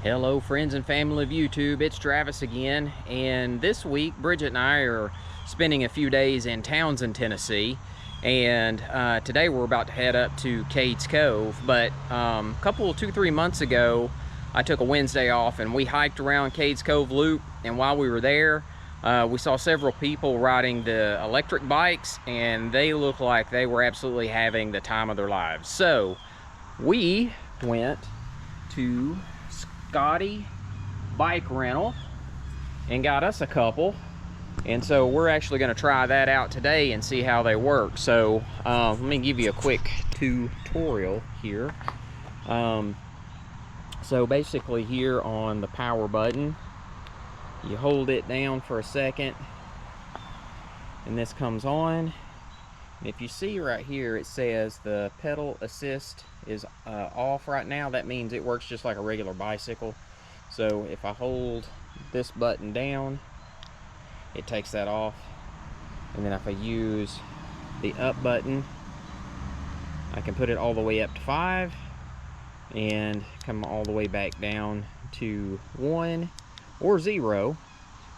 Hello friends and family of YouTube, it's Travis again, and this week Bridget and I are spending a few days in Townsend, Tennessee, and today we're about to head up to Cades Cove. But a couple, 2-3 months ago, I took a Wednesday off and we hiked around Cades Cove Loop, and while we were there, we saw several people riding the electric bikes, and they looked like they were absolutely having the time of their lives. So we went to Scotty bike rental and got us a couple, and so we're actually going to try that out today and see how they work. So let me give you a quick tutorial here. So basically, here on the power button, you hold it down for a second and this comes on. And if you see right here, it says the pedal assist is off right now. That means it works just like a regular bicycle. So if I hold this button down, it takes that off. And then if I use the up button, I can put it all the way up to 5 and come all the way back down to 1 or 0.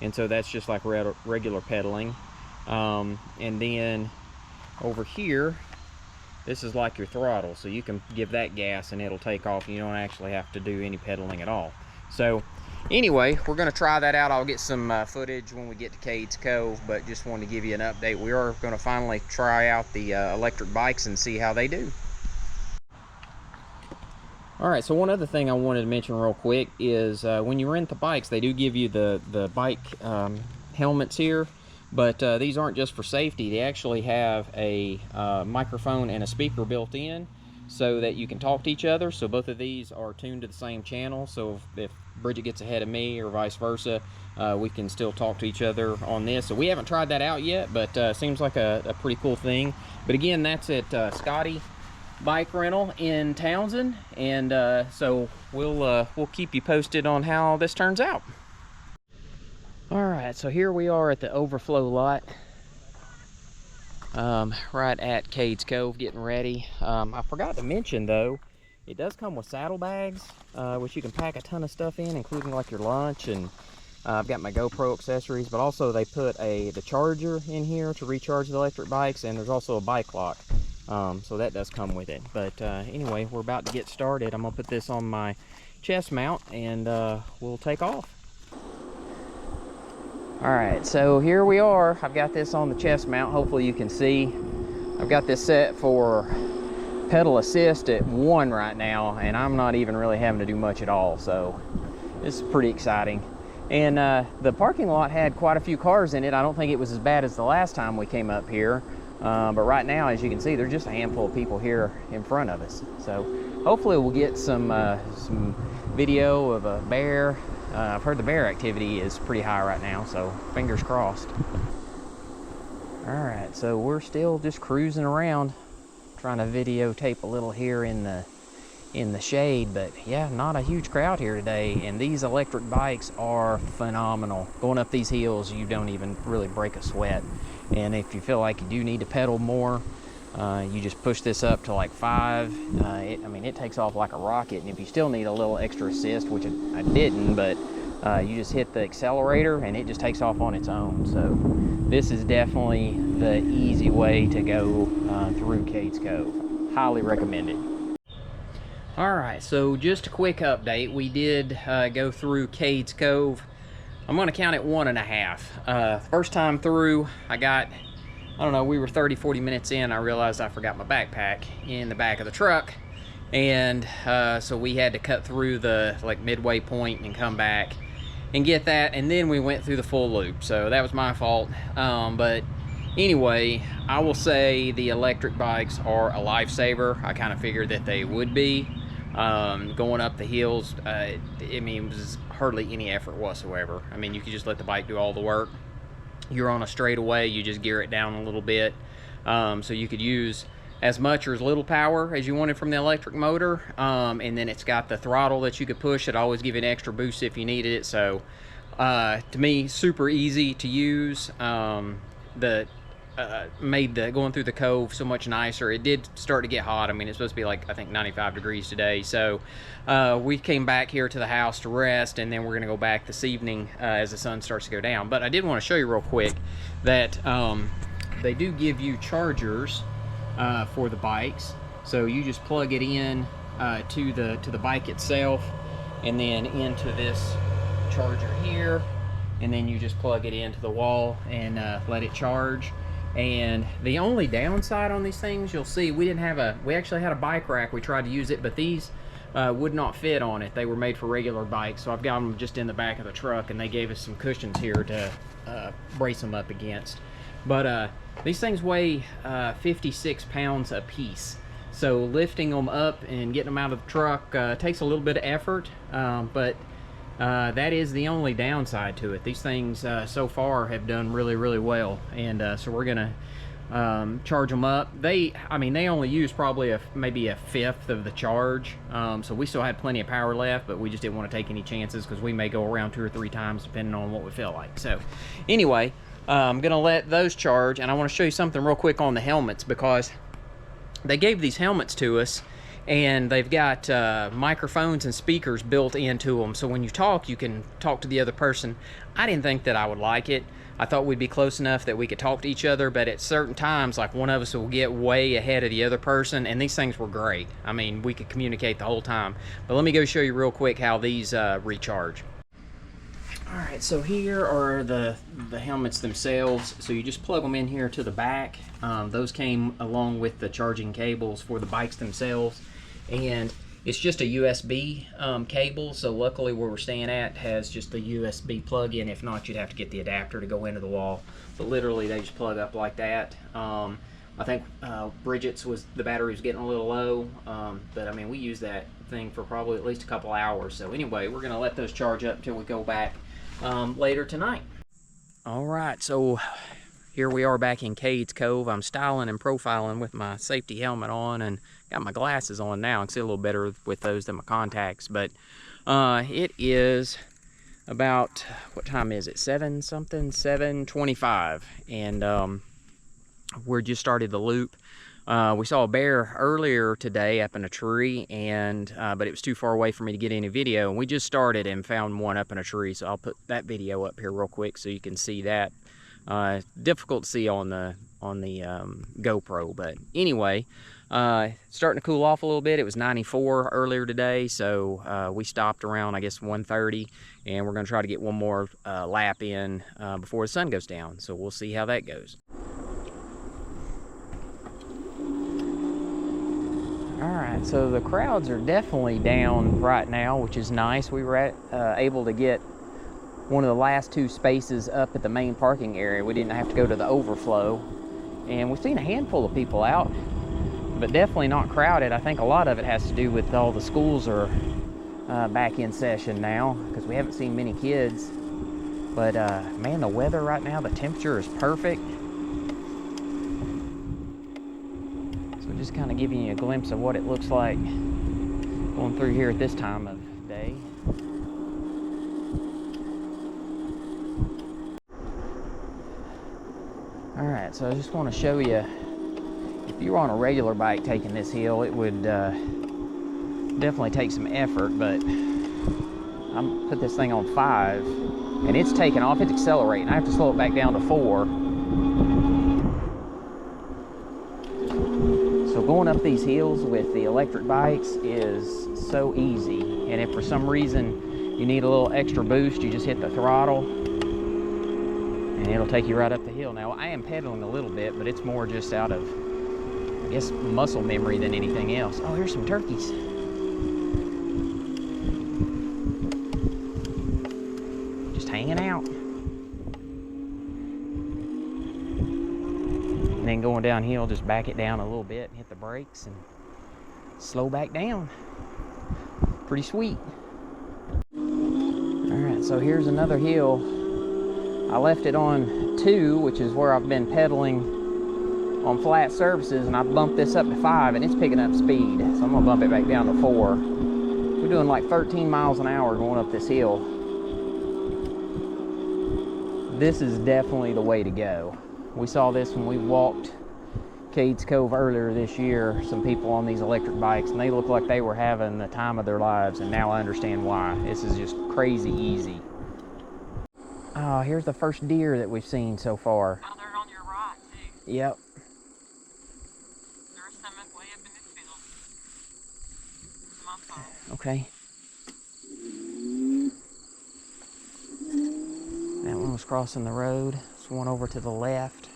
And so that's just like regular pedaling. And then over here, this is like your throttle, so you can give that gas and it'll take off, and you don't actually have to do any pedaling at all. So anyway, we're going to try that out. I'll get some footage when we get to Cades Cove, but just wanted to give you an update. We are going to finally try out the electric bikes and see how they do. Alright, so one other thing I wanted to mention real quick is when you rent the bikes, they do give you the bike helmets here. But these aren't just for safety. They actually have a microphone and a speaker built in so that you can talk to each other. So both of these are tuned to the same channel. So if Bridget gets ahead of me or vice versa, we can still talk to each other on this. So we haven't tried that out yet, but seems like a pretty cool thing. But again, that's at Scotty Bike Rental in Townsend. And so we'll keep you posted on how this turns out. Alright, so here we are at the overflow lot, right at Cades Cove, getting ready. I forgot to mention though, it does come with saddlebags, which you can pack a ton of stuff in, including like your lunch, and I've got my GoPro accessories, but also they put the charger in here to recharge the electric bikes, and there's also a bike lock, so that does come with it. But anyway, we're about to get started. I'm going to put this on my chest mount, and we'll take off. Alright, so here we are. I've got this on the chest mount. Hopefully you can see. I've got this set for pedal assist at 1 right now, and I'm not even really having to do much at all, so this is pretty exciting. And the parking lot had quite a few cars in it. I don't think it was as bad as the last time we came up here, but right now, as you can see, there's just a handful of people here in front of us. So hopefully we'll get some video of a bear. I've heard the bear activity is pretty high right now, so fingers crossed. Alright, so we're still just cruising around, trying to videotape a little here in the shade, but yeah, not a huge crowd here today, and these electric bikes are phenomenal. Going up these hills, you don't even really break a sweat, and if you feel like you do need to pedal more, you just push this up to like 5. I mean, it takes off like a rocket, and if you still need a little extra assist, which I didn't, but you just hit the accelerator and it just takes off on its own. So this is definitely the easy way to go through Cades Cove. Highly recommended. Alright, so just a quick update. We did go through Cades Cove. I'm going to count it 1.5. First time through, I don't know, we were 30-40 minutes in. I realized I forgot my backpack in the back of the truck, and so we had to cut through the midway point and come back and get that, and then we went through the full loop. So that was my fault. But anyway, I will say the electric bikes are a lifesaver. I kind of figured that they would be. Going up the hills, I mean, it was hardly any effort whatsoever. I mean, you could just let the bike do all the work. You're on a straightaway, you just gear it down a little bit, so you could use as much or as little power as you wanted from the electric motor, and then it's got the throttle that you could push. It always give you an extra boost if you needed it. So to me, super easy to use. The made the going through the cove so much nicer. It did start to get hot. I mean, it's supposed to be like, I think, 95 degrees today. So we came back here to the house to rest, and then we're gonna go back this evening as the sun starts to go down. But I did want to show you real quick that they do give you chargers for the bikes. So you just plug it in to the bike itself, and then into this charger here, and then you just plug it into the wall and let it charge. And the only downside on these things, you'll see, we actually had a bike rack. We tried to use it, but these would not fit on it. They were made for regular bikes, so I've got them just in the back of the truck, and they gave us some cushions here to brace them up against. But these things weigh 56 pounds a piece, so lifting them up and getting them out of the truck takes a little bit of effort, but that is the only downside to it. These things so far have done really, really well, and so we're gonna charge them up. They only use probably maybe a fifth of the charge, so we still had plenty of power left, but we just didn't want to take any chances because we may go around 2 or 3 times depending on what we feel like. So anyway, I'm gonna let those charge, and I want to show you something real quick on the helmets, because they gave these helmets to us, and they've got microphones and speakers built into them, so when you talk, you can talk to the other person. I didn't think that I would like it. I thought we'd be close enough that we could talk to each other, but at certain times, like, one of us will get way ahead of the other person, and these things were great. I mean, we could communicate the whole time. But let me go show you real quick how these recharge. All right, so here are the helmets themselves. So you just plug them in here to the back. Those came along with the charging cables for the bikes themselves, and it's just a USB cable. So luckily where we're staying at has just the USB plug-in. If not, you'd have to get the adapter to go into the wall. But literally they just plug up like that. I think Bridget's the battery was getting a little low, but I mean, we use that thing for probably at least a couple hours. So anyway, we're gonna let those charge up until we go back later tonight. All right, so here we are back in Cades Cove. I'm styling and profiling with my safety helmet on, and got my glasses on now. I can see a little better with those than my contacts. But it is about, what time is it? 7:25, and we just started the loop. We saw a bear earlier today up in a tree, and but it was too far away for me to get any video, and we just started and found one up in a tree. So I'll put that video up here real quick so you can see that. Difficult to see on the GoPro, but anyway, starting to cool off a little bit. It was 94 earlier today, so we stopped around, I guess, 1:30, and we're going to try to get one more lap in before the sun goes down. So we'll see how that goes. Alright, so the crowds are definitely down right now, which is nice. We were able to get one of the last 2 spaces up at the main parking area. We didn't have to go to the overflow. And we've seen a handful of people out, but definitely not crowded. I think a lot of it has to do with all the schools are back in session now, because we haven't seen many kids. But man, the weather right now, the temperature is perfect. Just kind of giving you a glimpse of what it looks like going through here at this time of day. All right, so I just want to show you, if you were on a regular bike taking this hill, it would definitely take some effort, but I'm put this thing on 5 and it's taking off. It's accelerating. I have to slow it back down to 4. Going up these hills with the electric bikes is so easy, and if for some reason you need a little extra boost, you just hit the throttle and it'll take you right up the hill. Now, I am pedaling a little bit, but it's more just out of, I guess, muscle memory than anything else. Oh, here's some turkeys. Just hanging out. And then going downhill, just back it down a little bit and hit the brakes and slow back down. Pretty sweet. All right, so here's another hill. I left it on 2, which is where I've been pedaling on flat surfaces, and I bumped this up to 5, and it's picking up speed. So I'm gonna bump it back down to 4. We're doing like 13 miles an hour going up this hill. This is definitely the way to go. We saw this when we walked Cades Cove earlier this year, some people on these electric bikes, and they looked like they were having the time of their lives, and now I understand why. This is just crazy easy. Oh, here's the first deer that we've seen so far. Oh, they're on your right, too. Yep. There's some way up in this field. It's my fault. Okay. That one was crossing the road. There's one over to the left.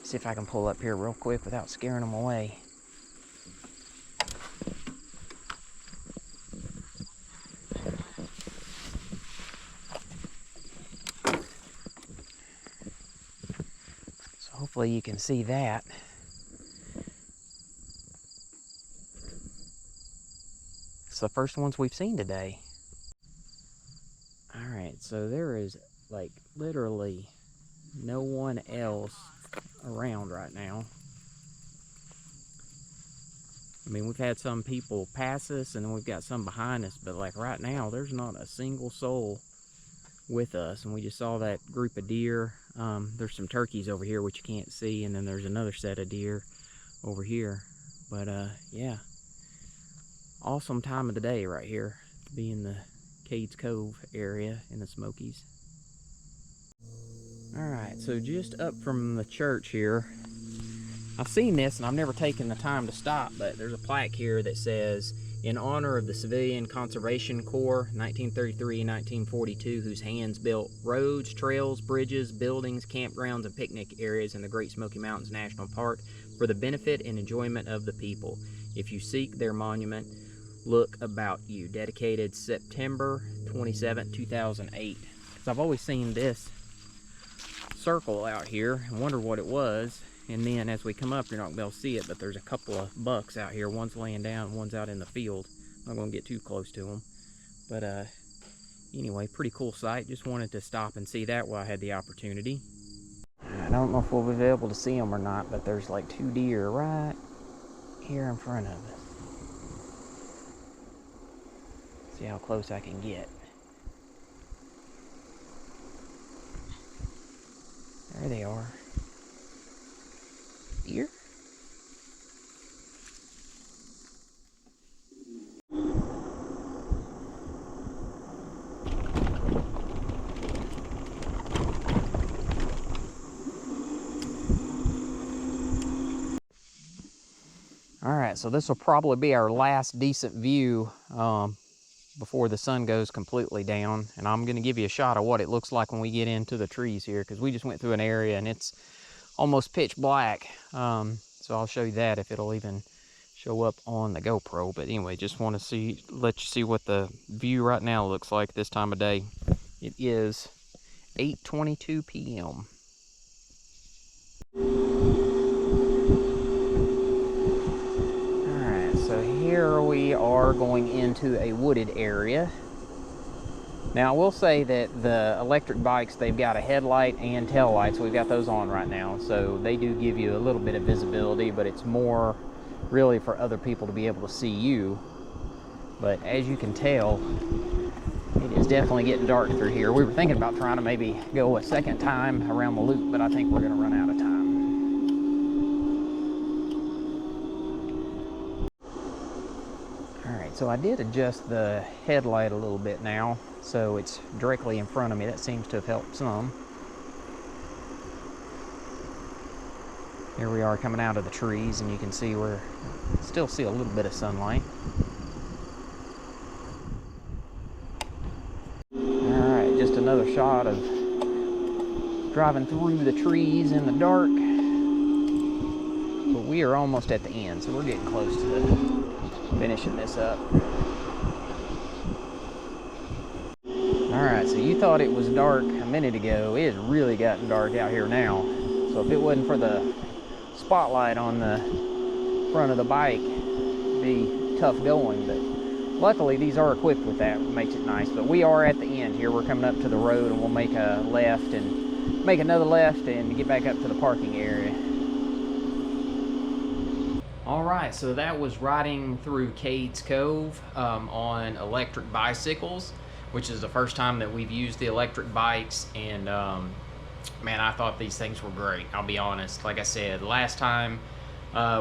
See if I can pull up here real quick without scaring them away. So hopefully you can see that. It's the first ones we've seen today. All right, so there is like literally no one else around right now. I mean, we've had some people pass us and then we've got some behind us, but like right now there's not a single soul with us. And we just saw that group of deer. There's some turkeys over here which you can't see, and then there's another set of deer over here. But yeah, awesome time of the day right here to be in the Cades Cove area in the Smokies. Alright, so just up from the church here, I've seen this and I've never taken the time to stop, but there's a plaque here that says, in honor of the Civilian Conservation Corps, 1933-1942, whose hands built roads, trails, bridges, buildings, campgrounds, and picnic areas in the Great Smoky Mountains National Park for the benefit and enjoyment of the people. If you seek their monument, look about you. Dedicated September 27, 2008. Because I've always seen this circle out here and wonder what it was, and then as we come up you're not gonna be able to see it, but there's a couple of bucks out here. One's laying down, one's out in the field. I'm not gonna get too close to them, but anyway, pretty cool sight. Just wanted to stop and see that while I had the opportunity. I don't know if we'll be able to see them or not, but there's like two deer right here in front of us. See how close I can get. There they are. Deer? Alright, so this will probably be our last decent view before the sun goes completely down, and I'm going to give you a shot of what it looks like when we get into the trees here, because we just went through an area and it's almost pitch black. So I'll show you that if it'll even show up on the GoPro. But anyway, just want to let you see what the view right now looks like this time of day. It is 8:22 p.m. Alright, so here we are going into a wooded area. Now, I will say that the electric bikes, they've got a headlight and tail lights. We've got those on right now, so they do give you a little bit of visibility, but it's more really for other people to be able to see you. But as you can tell, it is definitely getting dark through here. We were thinking about trying to maybe go a second time around the loop, but I think we're going to run out of time. Alright, so I did adjust the headlight a little bit now, so it's directly in front of me. That seems to have helped some. Here we are coming out of the trees, and you can see we're still see a little bit of sunlight. Alright, just another shot of driving through the trees in the dark. But we are almost at the end, so we're getting close to finishing this up. Alright, so you thought it was dark a minute ago. It has really gotten dark out here now. So if it wasn't for the spotlight on the front of the bike, it'd be tough going. But luckily these are equipped with that, which makes it nice. But we are at the end here. We're coming up to the road, and we'll make a left and make another left and get back up to the parking area. Alright, so that was riding through Cades Cove on electric bicycles, which is the first time that we've used the electric bikes, and man, I thought these things were great. I'll be honest. Like I said, last time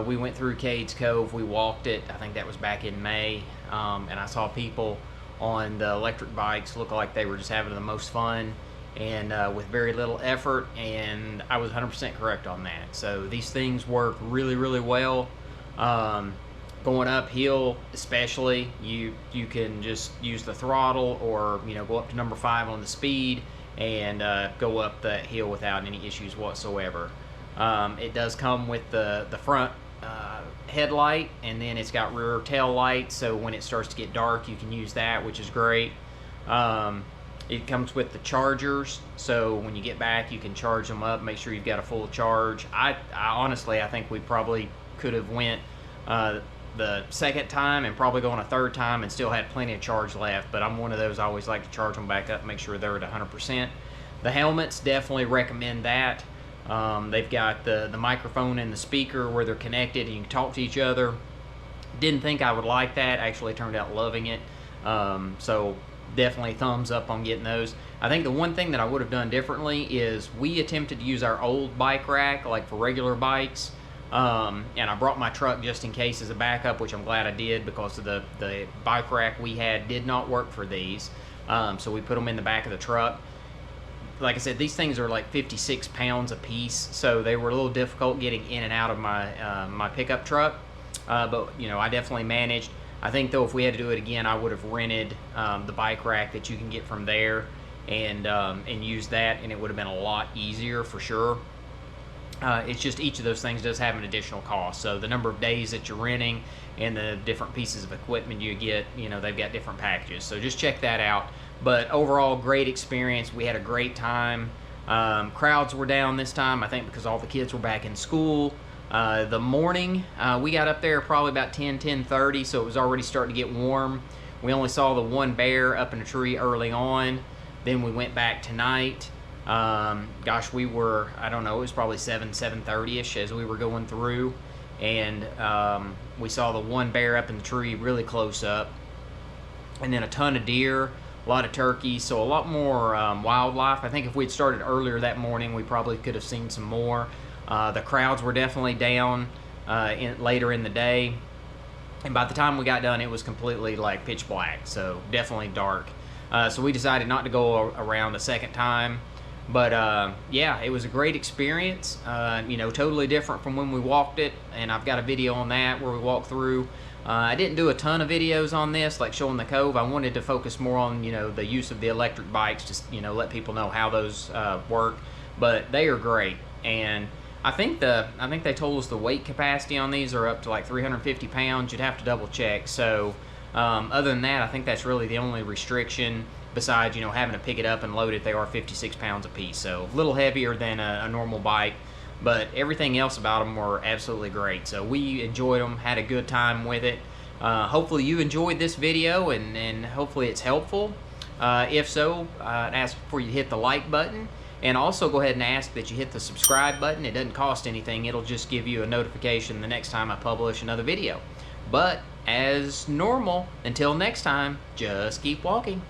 we went through Cades Cove, we walked it. I think that was back in May, and I saw people on the electric bikes look like they were just having the most fun and with very little effort, and I was 100% correct on that. So these things work really, really well. Going uphill especially, you can just use the throttle, or go up to number 5 on the speed and go up the hill without any issues whatsoever. It does come with the front headlight, and then it's got rear tail light, so when it starts to get dark you can use that, which is great. It comes with the chargers, so when you get back you can charge them up, make sure you've got a full charge. I honestly, I think we probably could have went the second time and probably going a third time and still had plenty of charge left, but I'm one of those, I always like to charge them back up, make sure they're at 100%. The helmets, definitely recommend that. They've got the microphone and the speaker where they're connected and you can talk to each other. Didn't think I would like that, actually turned out loving it. So definitely thumbs up on getting those. I think the one thing that I would have done differently is we attempted to use our old bike rack like for regular bikes, and I brought my truck just in case as a backup, which I'm glad I did, because of the bike rack we had did not work for these. So we put them in the back of the truck. Like I said, these things are like 56 pounds a piece, so they were a little difficult getting in and out of my my pickup truck, but I definitely managed. I think though if we had to do it again, I would have rented the bike rack that you can get from there and use that, and it would have been a lot easier for sure. It's just each of those things does have an additional cost, so the number of days that you're renting and the different pieces of equipment you get, they've got different packages, so just check that out. But overall, great experience. We had a great time. Crowds were down this time, I think because all the kids were back in school. The morning, we got up there probably about 10:30, so it was already starting to get warm. We only saw the one bear up in a tree early on. Then we went back tonight. Gosh, we were, I don't know, it was probably 7:30ish as we were going through, and we saw the one bear up in the tree really close up, and then a ton of deer, a lot of turkeys, so a lot more wildlife. I think if we'd started earlier that morning, we probably could have seen some more. The crowds were definitely down later in the day, and by the time we got done, it was completely like pitch black, so definitely dark. So we decided not to go around a second time. But yeah, it was a great experience, totally different from when we walked it, and I've got a video on that where we walked through. I didn't do a ton of videos on this, like showing the cove. I wanted to focus more on, the use of the electric bikes, just, let people know how those work. But they are great, and I think they told us the weight capacity on these are up to like 350 pounds. You'd have to double check. So other than that, I think that's really the only restriction. Besides, having to pick it up and load it, they are 56 pounds a piece, so a little heavier than a normal bike, but everything else about them were absolutely great. So we enjoyed them, had a good time with it. Hopefully you enjoyed this video, and hopefully it's helpful. If so, I'd ask for you to hit the like button, and also go ahead and ask that you hit the subscribe button. It doesn't cost anything. It'll just give you a notification the next time I publish another video. But as normal, until next time, just keep walking.